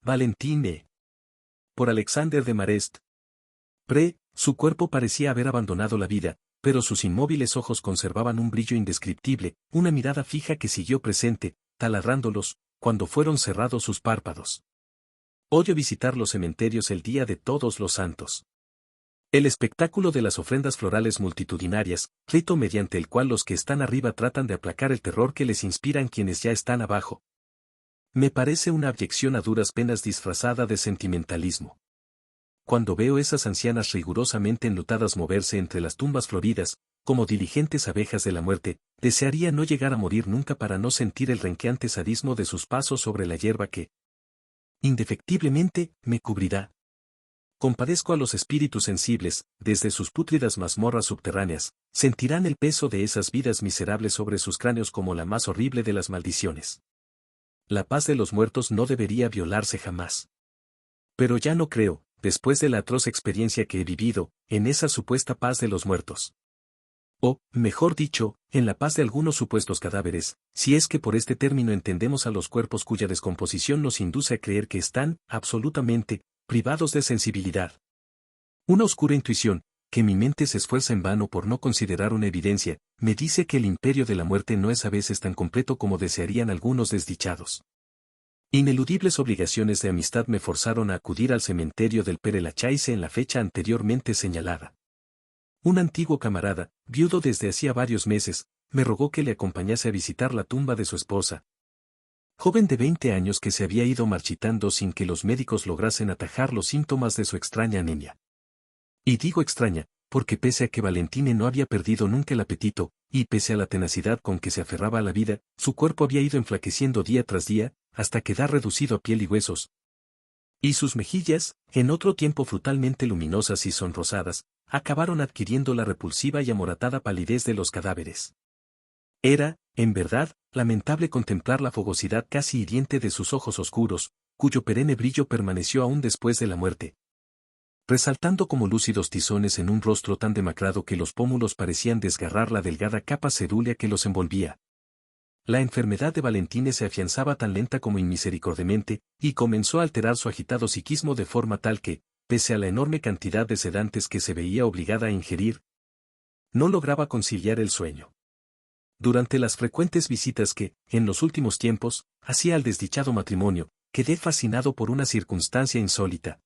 Valentine. Por Alexander de Marest. Su cuerpo parecía haber abandonado la vida, pero sus inmóviles ojos conservaban un brillo indescriptible, una mirada fija que siguió presente, taladrándolos, cuando fueron cerrados sus párpados. Odio visitar los cementerios el día de Todos los Santos. El espectáculo de las ofrendas florales multitudinarias, rito mediante el cual los que están arriba tratan de aplacar el terror que les inspiran quienes ya están abajo. Me parece una abyección a duras penas disfrazada de sentimentalismo. Cuando veo esas ancianas rigurosamente enlutadas moverse entre las tumbas floridas, como diligentes abejas de la muerte, desearía no llegar a morir nunca para no sentir el renqueante sadismo de sus pasos sobre la hierba que, indefectiblemente, me cubrirá. Compadezco a los espíritus sensibles, desde sus pútridas mazmorras subterráneas, sentirán el peso de esas vidas miserables sobre sus cráneos como la más horrible de las maldiciones. La paz de los muertos no debería violarse jamás. Pero ya no creo, después de la atroz experiencia que he vivido, en esa supuesta paz de los muertos. O, mejor dicho, en la paz de algunos supuestos cadáveres, si es que por este término entendemos a los cuerpos cuya descomposición nos induce a creer que están, absolutamente, privados de sensibilidad. Una oscura intuición, que mi mente se esfuerza en vano por no considerar una evidencia, me dice que el imperio de la muerte no es a veces tan completo como desearían algunos desdichados. Ineludibles obligaciones de amistad me forzaron a acudir al cementerio del Père Lachaise en la fecha anteriormente señalada. Un antiguo camarada, viudo desde hacía varios meses, me rogó que le acompañase a visitar la tumba de su esposa, joven de 20 años que se había ido marchitando sin que los médicos lograsen atajar los síntomas de su extraña anemia. Y digo extraña, porque pese a que Valentine no había perdido nunca el apetito, y pese a la tenacidad con que se aferraba a la vida, su cuerpo había ido enflaqueciendo día tras día, hasta quedar reducido a piel y huesos. Y sus mejillas, en otro tiempo frutalmente luminosas y sonrosadas, acabaron adquiriendo la repulsiva y amoratada palidez de los cadáveres. Era, en verdad, lamentable contemplar la fogosidad casi hiriente de sus ojos oscuros, cuyo perenne brillo permaneció aún después de la muerte, resaltando como lúcidos tizones en un rostro tan demacrado que los pómulos parecían desgarrar la delgada capa cerúlea que los envolvía. La enfermedad de Valentine se afianzaba tan lenta como inmisericordiamente, y comenzó a alterar su agitado psiquismo de forma tal que, pese a la enorme cantidad de sedantes que se veía obligada a ingerir, no lograba conciliar el sueño. Durante las frecuentes visitas que, en los últimos tiempos, hacía al desdichado matrimonio, quedé fascinado por una circunstancia insólita.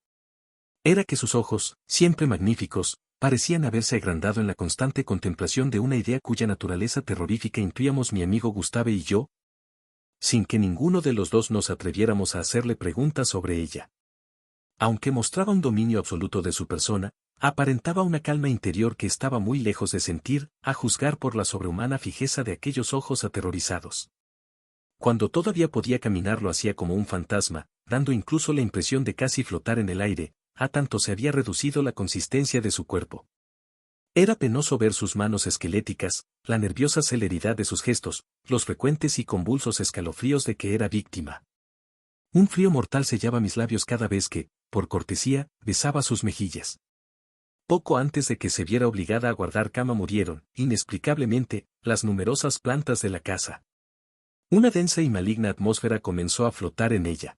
Era que sus ojos, siempre magníficos, parecían haberse agrandado en la constante contemplación de una idea cuya naturaleza terrorífica intuíamos mi amigo Gustave y yo, sin que ninguno de los dos nos atreviéramos a hacerle preguntas sobre ella. Aunque mostraba un dominio absoluto de su persona, aparentaba una calma interior que estaba muy lejos de sentir, a juzgar por la sobrehumana fijeza de aquellos ojos aterrorizados. Cuando todavía podía caminar lo hacía como un fantasma, dando incluso la impresión de casi flotar en el aire, a tanto se había reducido la consistencia de su cuerpo. Era penoso ver sus manos esqueléticas, la nerviosa celeridad de sus gestos, los frecuentes y convulsos escalofríos de que era víctima. Un frío mortal sellaba mis labios cada vez que, por cortesía, besaba sus mejillas. Poco antes de que se viera obligada a guardar cama murieron, inexplicablemente, las numerosas plantas de la casa. Una densa y maligna atmósfera comenzó a flotar en ella.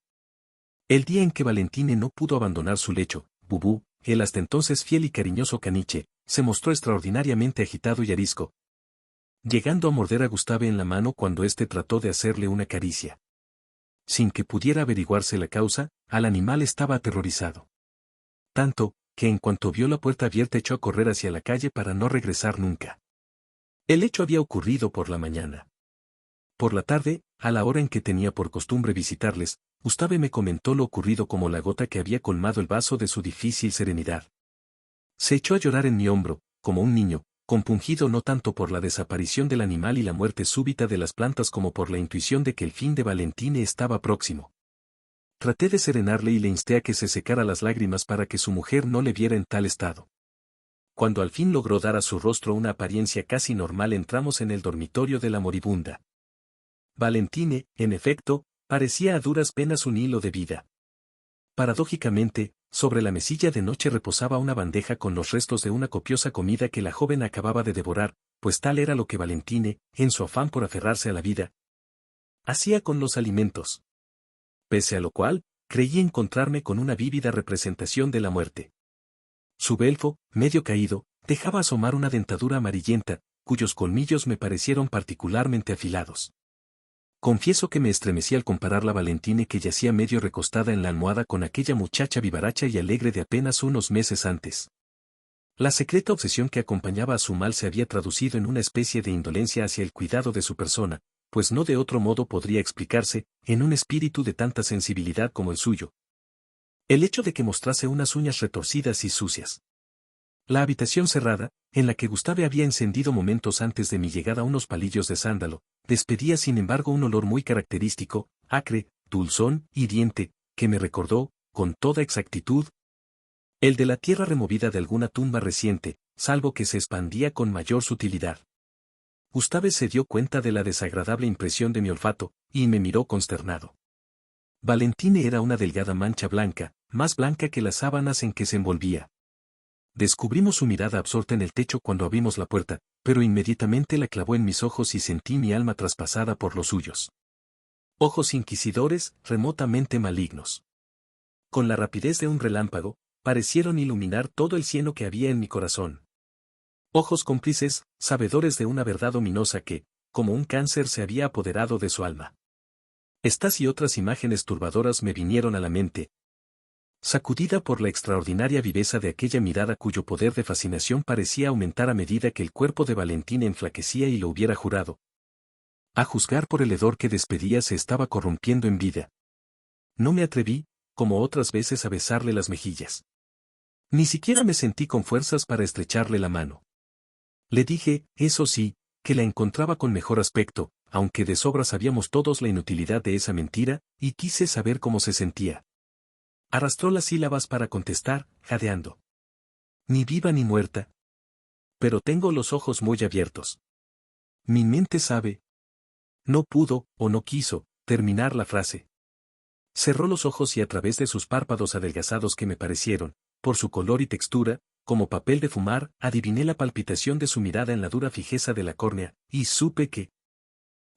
El día en que Valentine no pudo abandonar su lecho, Bubú, el hasta entonces fiel y cariñoso caniche, se mostró extraordinariamente agitado y arisco, llegando a morder a Gustave en la mano cuando éste trató de hacerle una caricia. Sin que pudiera averiguarse la causa, al animal estaba aterrorizado. Tanto, que en cuanto vio la puerta abierta echó a correr hacia la calle para no regresar nunca. El hecho había ocurrido por la mañana. Por la tarde, a la hora en que tenía por costumbre visitarles, Gustave me comentó lo ocurrido como la gota que había colmado el vaso de su difícil serenidad. Se echó a llorar en mi hombro, como un niño, compungido no tanto por la desaparición del animal y la muerte súbita de las plantas como por la intuición de que el fin de Valentine estaba próximo. Traté de serenarle y le insté a que se secara las lágrimas para que su mujer no le viera en tal estado. Cuando al fin logró dar a su rostro una apariencia casi normal entramos en el dormitorio de la moribunda. Valentine, en efecto, parecía a duras penas un hilo de vida. Paradójicamente, sobre la mesilla de noche reposaba una bandeja con los restos de una copiosa comida que la joven acababa de devorar, pues tal era lo que Valentine, en su afán por aferrarse a la vida, hacía con los alimentos. Pese a lo cual, creí encontrarme con una vívida representación de la muerte. Su belfo, medio caído, dejaba asomar una dentadura amarillenta, cuyos colmillos me parecieron particularmente afilados. Confieso que me estremecí al comparar la Valentine que yacía medio recostada en la almohada con aquella muchacha vivaracha y alegre de apenas unos meses antes. La secreta obsesión que acompañaba a su mal se había traducido en una especie de indolencia hacia el cuidado de su persona, pues no de otro modo podría explicarse, en un espíritu de tanta sensibilidad como el suyo, el hecho de que mostrase unas uñas retorcidas y sucias. La habitación cerrada, en la que Gustave había encendido momentos antes de mi llegada unos palillos de sándalo, despedía sin embargo un olor muy característico, acre, dulzón, hiriente, que me recordó, con toda exactitud, el de la tierra removida de alguna tumba reciente, salvo que se expandía con mayor sutilidad. Gustave se dio cuenta de la desagradable impresión de mi olfato, y me miró consternado. Valentine era una delgada mancha blanca, más blanca que las sábanas en que se envolvía. Descubrimos su mirada absorta en el techo cuando abrimos la puerta, pero inmediatamente la clavó en mis ojos y sentí mi alma traspasada por los suyos. Ojos inquisidores, remotamente malignos. Con la rapidez de un relámpago, parecieron iluminar todo el cieno que había en mi corazón. Ojos cómplices, sabedores de una verdad ominosa que, como un cáncer, se había apoderado de su alma. Estas y otras imágenes turbadoras me vinieron a la mente, sacudida por la extraordinaria viveza de aquella mirada cuyo poder de fascinación parecía aumentar a medida que el cuerpo de Valentine enflaquecía y lo hubiera jurado. A juzgar por el hedor que despedía se estaba corrompiendo en vida. No me atreví, como otras veces, a besarle las mejillas. Ni siquiera me sentí con fuerzas para estrecharle la mano. Le dije, eso sí, que la encontraba con mejor aspecto, aunque de sobra sabíamos todos la inutilidad de esa mentira, y quise saber cómo se sentía. Arrastró las sílabas para contestar, jadeando. Ni viva ni muerta. Pero tengo los ojos muy abiertos. Mi mente sabe. No pudo, o no quiso, terminar la frase. Cerró los ojos y a través de sus párpados adelgazados que me parecieron, por su color y textura, como papel de fumar, adiviné la palpitación de su mirada en la dura fijeza de la córnea, y supe que,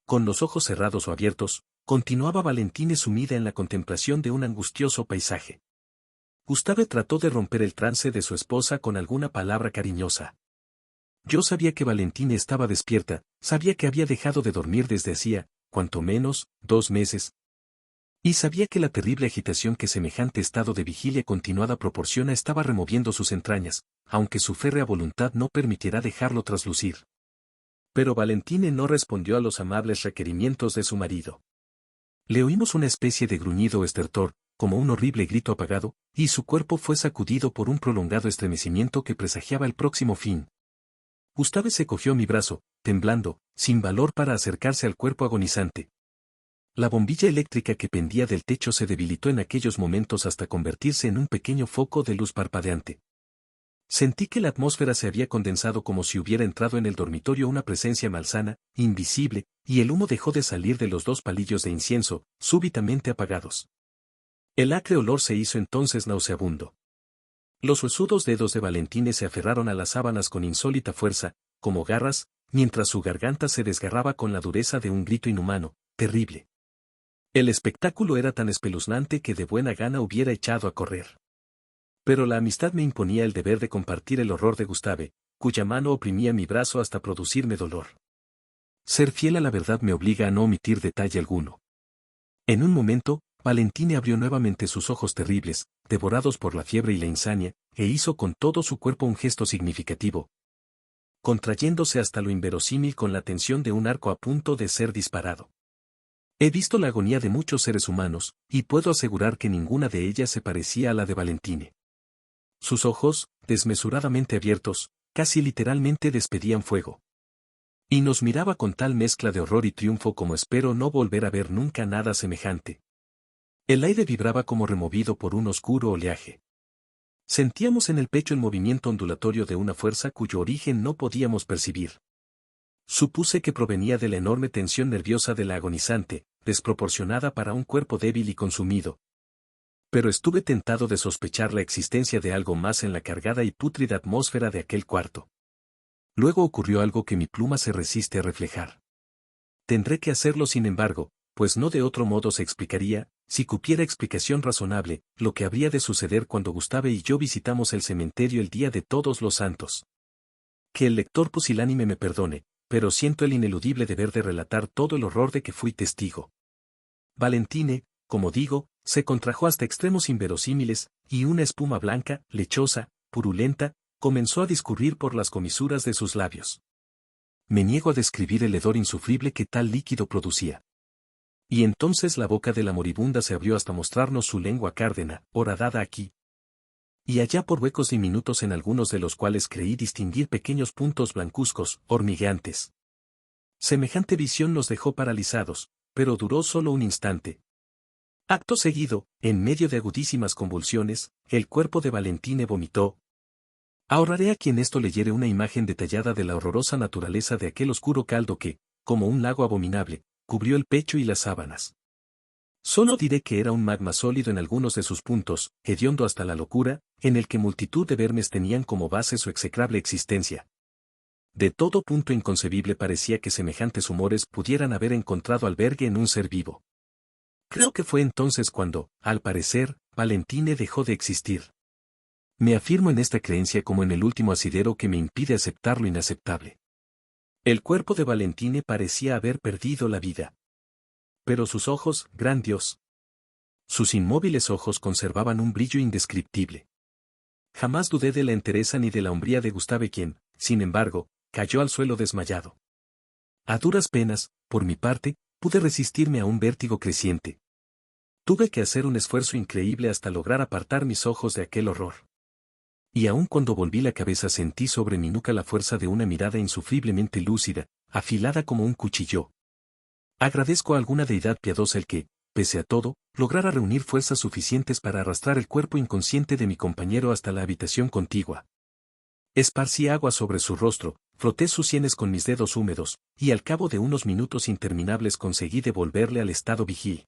con los ojos cerrados o abiertos, continuaba Valentine sumida en la contemplación de un angustioso paisaje. Gustave trató de romper el trance de su esposa con alguna palabra cariñosa. Yo sabía que Valentine estaba despierta, sabía que había dejado de dormir desde hacía, cuanto menos, 2 meses. Y sabía que la terrible agitación que semejante estado de vigilia continuada proporciona estaba removiendo sus entrañas, aunque su férrea voluntad no permitiera dejarlo traslucir. Pero Valentine no respondió a los amables requerimientos de su marido. Le oímos una especie de gruñido o estertor, como un horrible grito apagado, y su cuerpo fue sacudido por un prolongado estremecimiento que presagiaba el próximo fin. Gustave se cogió mi brazo, temblando, sin valor para acercarse al cuerpo agonizante. La bombilla eléctrica que pendía del techo se debilitó en aquellos momentos hasta convertirse en un pequeño foco de luz parpadeante. Sentí que la atmósfera se había condensado como si hubiera entrado en el dormitorio una presencia malsana, invisible, y el humo dejó de salir de los 2 palillos de incienso, súbitamente apagados. El acre olor se hizo entonces nauseabundo. Los huesudos dedos de Valentine se aferraron a las sábanas con insólita fuerza, como garras, mientras su garganta se desgarraba con la dureza de un grito inhumano, terrible. El espectáculo era tan espeluznante que de buena gana hubiera echado a correr. Pero la amistad me imponía el deber de compartir el horror de Gustave, cuya mano oprimía mi brazo hasta producirme dolor. Ser fiel a la verdad me obliga a no omitir detalle alguno. En un momento, Valentine abrió nuevamente sus ojos terribles, devorados por la fiebre y la insania, e hizo con todo su cuerpo un gesto significativo, contrayéndose hasta lo inverosímil con la tensión de un arco a punto de ser disparado. He visto la agonía de muchos seres humanos, y puedo asegurar que ninguna de ellas se parecía a la de Valentine. Sus ojos, desmesuradamente abiertos, casi literalmente despedían fuego. Y nos miraba con tal mezcla de horror y triunfo como espero no volver a ver nunca nada semejante. El aire vibraba como removido por un oscuro oleaje. Sentíamos en el pecho el movimiento ondulatorio de una fuerza cuyo origen no podíamos percibir. Supuse que provenía de la enorme tensión nerviosa de la agonizante, desproporcionada para un cuerpo débil y consumido. Pero estuve tentado de sospechar la existencia de algo más en la cargada y pútrida atmósfera de aquel cuarto. Luego ocurrió algo que mi pluma se resiste a reflejar. Tendré que hacerlo sin embargo, pues no de otro modo se explicaría, si cupiera explicación razonable, lo que habría de suceder cuando Gustave y yo visitamos el cementerio el día de Todos los Santos. Que el lector pusilánime me perdone, pero siento el ineludible deber de relatar todo el horror de que fui testigo. Valentine, como digo, se contrajo hasta extremos inverosímiles, y una espuma blanca, lechosa, purulenta, comenzó a discurrir por las comisuras de sus labios. Me niego a describir el hedor insufrible que tal líquido producía. Y entonces la boca de la moribunda se abrió hasta mostrarnos su lengua cárdena, horadada aquí y allá por huecos diminutos en algunos de los cuales creí distinguir pequeños puntos blancuzcos, hormigueantes. Semejante visión nos dejó paralizados, pero duró solo un instante. Acto seguido, en medio de agudísimas convulsiones, el cuerpo de Valentine vomitó. Ahorraré a quien esto leyere una imagen detallada de la horrorosa naturaleza de aquel oscuro caldo que, como un lago abominable, cubrió el pecho y las sábanas. Solo diré que era un magma sólido en algunos de sus puntos, hediondo hasta la locura, en el que multitud de vermes tenían como base su execrable existencia. De todo punto inconcebible parecía que semejantes humores pudieran haber encontrado albergue en un ser vivo. Creo que fue entonces cuando, al parecer, Valentine dejó de existir. Me afirmo en esta creencia como en el último asidero que me impide aceptar lo inaceptable. El cuerpo de Valentine parecía haber perdido la vida. Pero sus ojos, gran Dios. Sus inmóviles ojos conservaban un brillo indescriptible. Jamás dudé de la entereza ni de la hombría de Gustave quien, sin embargo, cayó al suelo desmayado. A duras penas, por mi parte, pude resistirme a un vértigo creciente. Tuve que hacer un esfuerzo increíble hasta lograr apartar mis ojos de aquel horror. Y aun cuando volví la cabeza sentí sobre mi nuca la fuerza de una mirada insufriblemente lúcida, afilada como un cuchillo. Agradezco a alguna deidad piadosa el que, pese a todo, lograra reunir fuerzas suficientes para arrastrar el cuerpo inconsciente de mi compañero hasta la habitación contigua. Esparcí agua sobre su rostro, froté sus sienes con mis dedos húmedos, y al cabo de unos minutos interminables conseguí devolverle al estado vigil.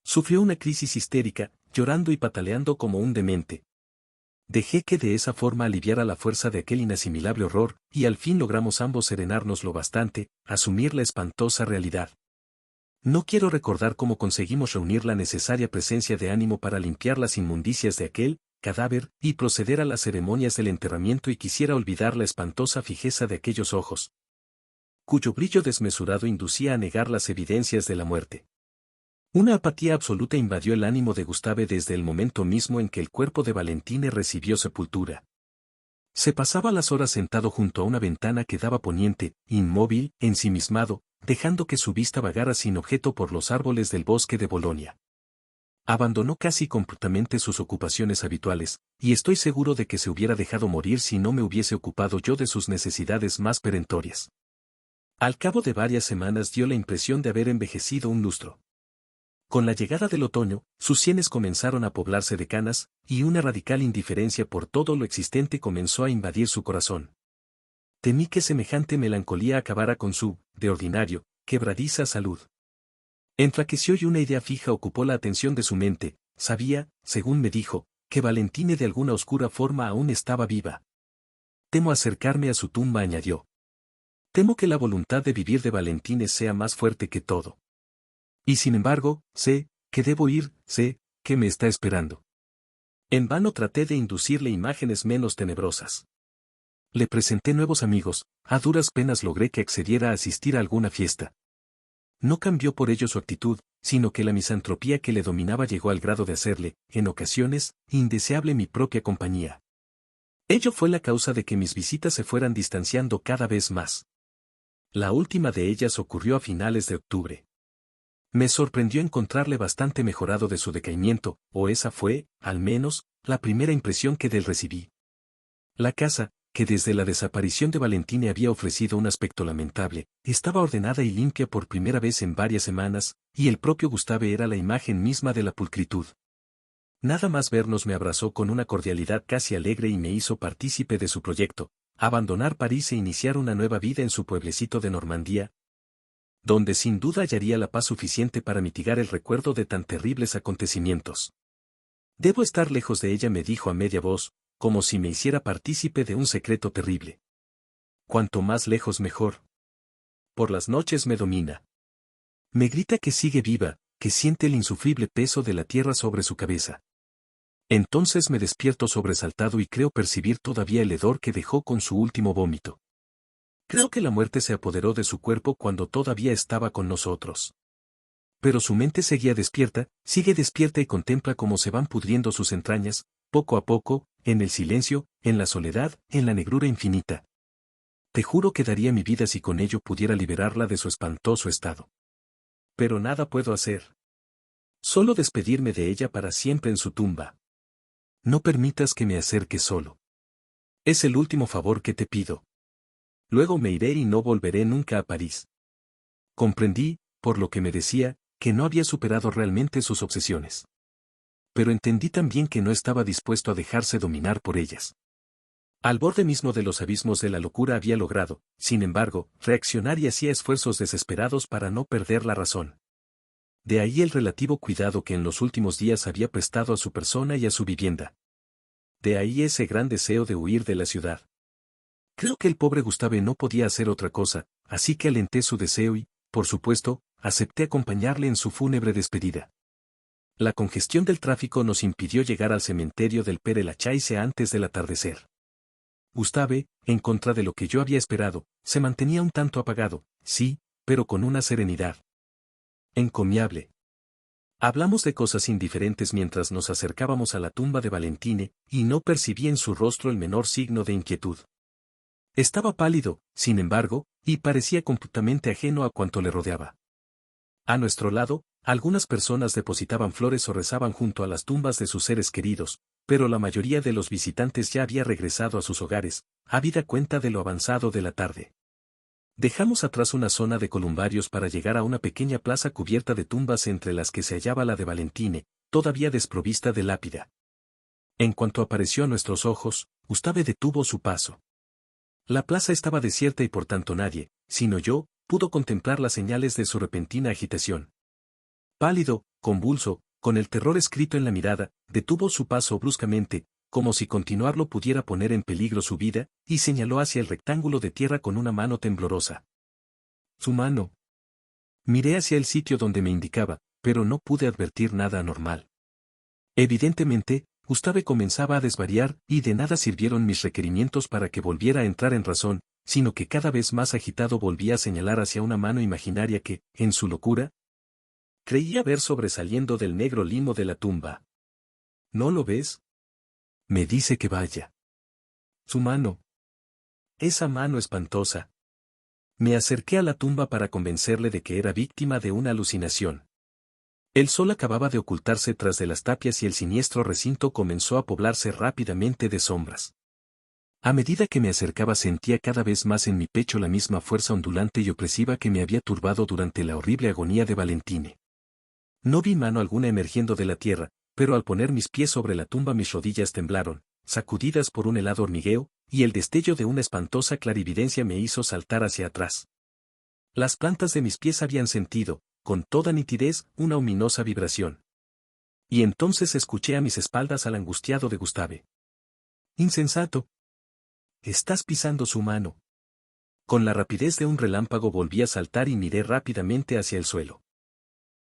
Sufrió una crisis histérica, llorando y pataleando como un demente. Dejé que de esa forma aliviara la fuerza de aquel inasimilable horror, y al fin logramos ambos serenarnos lo bastante, asumir la espantosa realidad. No quiero recordar cómo conseguimos reunir la necesaria presencia de ánimo para limpiar las inmundicias de aquel cadáver y proceder a las ceremonias del enterramiento y quisiera olvidar la espantosa fijeza de aquellos ojos, cuyo brillo desmesurado inducía a negar las evidencias de la muerte. Una apatía absoluta invadió el ánimo de Gustave desde el momento mismo en que el cuerpo de Valentine recibió sepultura. Se pasaba las horas sentado junto a una ventana que daba poniente, inmóvil, ensimismado, dejando que su vista vagara sin objeto por los árboles del bosque de Bolonia. Abandonó casi completamente sus ocupaciones habituales, y estoy seguro de que se hubiera dejado morir si no me hubiese ocupado yo de sus necesidades más perentorias. Al cabo de varias semanas dio la impresión de haber envejecido un lustro. Con la llegada del otoño, sus sienes comenzaron a poblarse de canas, y una radical indiferencia por todo lo existente comenzó a invadir su corazón. Temí que semejante melancolía acabara con su, de ordinario, quebradiza salud. Enflaqueció y una idea fija ocupó la atención de su mente. Sabía, según me dijo, que Valentine de alguna oscura forma aún estaba viva. Temo acercarme a su tumba, añadió. Temo que la voluntad de vivir de Valentine sea más fuerte que todo. Y sin embargo, sé que debo ir, sé que me está esperando. En vano traté de inducirle imágenes menos tenebrosas. Le presenté nuevos amigos, a duras penas logré que accediera a asistir a alguna fiesta. No cambió por ello su actitud, sino que la misantropía que le dominaba llegó al grado de hacerle, en ocasiones, indeseable mi propia compañía. Ello fue la causa de que mis visitas se fueran distanciando cada vez más. La última de ellas ocurrió a finales de octubre. Me sorprendió encontrarle bastante mejorado de su decaimiento, o esa fue, al menos, la primera impresión que de él recibí. La casa, que desde la desaparición de Valentine había ofrecido un aspecto lamentable, estaba ordenada y limpia por primera vez en varias semanas, y el propio Gustave era la imagen misma de la pulcritud. Nada más vernos me abrazó con una cordialidad casi alegre y me hizo partícipe de su proyecto, abandonar París e iniciar una nueva vida en su pueblecito de Normandía, donde sin duda hallaría la paz suficiente para mitigar el recuerdo de tan terribles acontecimientos. Debo estar lejos de ella, me dijo a media voz, como si me hiciera partícipe de un secreto terrible. Cuanto más lejos mejor. Por las noches me domina. Me grita que sigue viva, que siente el insufrible peso de la tierra sobre su cabeza. Entonces me despierto sobresaltado y creo percibir todavía el hedor que dejó con su último vómito. Creo que la muerte se apoderó de su cuerpo cuando todavía estaba con nosotros. Pero su mente seguía despierta, sigue despierta y contempla cómo se van pudriendo sus entrañas, poco a poco, en el silencio, en la soledad, en la negrura infinita. Te juro que daría mi vida si con ello pudiera liberarla de su espantoso estado. Pero nada puedo hacer. Solo despedirme de ella para siempre en su tumba. No permitas que me acerque solo. Es el último favor que te pido. Luego me iré y no volveré nunca a París. Comprendí, por lo que me decía, que no había superado realmente sus obsesiones. Pero entendí también que no estaba dispuesto a dejarse dominar por ellas. Al borde mismo de los abismos de la locura había logrado, sin embargo, reaccionar y hacía esfuerzos desesperados para no perder la razón. De ahí el relativo cuidado que en los últimos días había prestado a su persona y a su vivienda. De ahí ese gran deseo de huir de la ciudad. Creo que el pobre Gustave no podía hacer otra cosa, así que alenté su deseo y, por supuesto, acepté acompañarle en su fúnebre despedida. La congestión del tráfico nos impidió llegar al cementerio del Père Lachaise antes del atardecer. Gustave, en contra de lo que yo había esperado, se mantenía un tanto apagado, sí, pero con una serenidad encomiable. Hablamos de cosas indiferentes mientras nos acercábamos a la tumba de Valentine, y no percibí en su rostro el menor signo de inquietud. Estaba pálido, sin embargo, y parecía completamente ajeno a cuanto le rodeaba. A nuestro lado, algunas personas depositaban flores o rezaban junto a las tumbas de sus seres queridos, pero la mayoría de los visitantes ya había regresado a sus hogares, habida cuenta de lo avanzado de la tarde. Dejamos atrás una zona de columbarios para llegar a una pequeña plaza cubierta de tumbas entre las que se hallaba la de Valentine, todavía desprovista de lápida. En cuanto apareció a nuestros ojos, Gustave detuvo su paso. La plaza estaba desierta y por tanto nadie, sino yo, pudo contemplar las señales de su repentina agitación. Pálido, convulso, con el terror escrito en la mirada, detuvo su paso bruscamente, como si continuarlo pudiera poner en peligro su vida, y señaló hacia el rectángulo de tierra con una mano temblorosa. Su mano. Miré hacia el sitio donde me indicaba, pero no pude advertir nada anormal. Evidentemente, Gustave comenzaba a desvariar y de nada sirvieron mis requerimientos para que volviera a entrar en razón, sino que cada vez más agitado volvía a señalar hacia una mano imaginaria que, en su locura, creía ver sobresaliendo del negro limo de la tumba. ¿No lo ves? Me dice que vaya. Su mano. Esa mano espantosa. Me acerqué a la tumba para convencerle de que era víctima de una alucinación. El sol acababa de ocultarse tras de las tapias y el siniestro recinto comenzó a poblarse rápidamente de sombras. A medida que me acercaba sentía cada vez más en mi pecho la misma fuerza ondulante y opresiva que me había turbado durante la horrible agonía de Valentine. No vi mano alguna emergiendo de la tierra, pero al poner mis pies sobre la tumba mis rodillas temblaron, sacudidas por un helado hormigueo, y el destello de una espantosa clarividencia me hizo saltar hacia atrás. Las plantas de mis pies habían sentido, con toda nitidez, una ominosa vibración. Y entonces escuché a mis espaldas al angustiado de Gustave. Insensato. Estás pisando su mano. Con la rapidez de un relámpago volví a saltar y miré rápidamente hacia el suelo.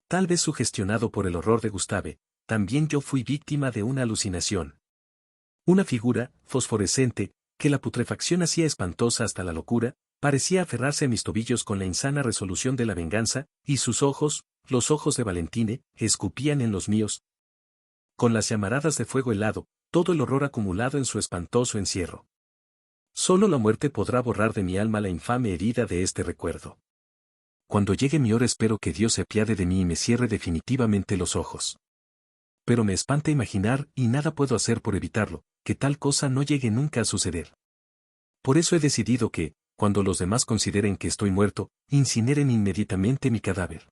Tal vez sugestionado por el horror de Gustave, también yo fui víctima de una alucinación. Una figura, fosforescente, que la putrefacción hacía espantosa hasta la locura, parecía aferrarse a mis tobillos con la insana resolución de la venganza, y sus ojos, los ojos de Valentine, escupían en los míos. Con las llamaradas de fuego helado, todo el horror acumulado en su espantoso encierro. Solo la muerte podrá borrar de mi alma la infame herida de este recuerdo. Cuando llegue mi hora espero que Dios se apiade de mí y me cierre definitivamente los ojos. Pero me espanta imaginar, y nada puedo hacer por evitarlo, que tal cosa no llegue nunca a suceder. Por eso he decidido que, cuando los demás consideren que estoy muerto, incineren inmediatamente mi cadáver.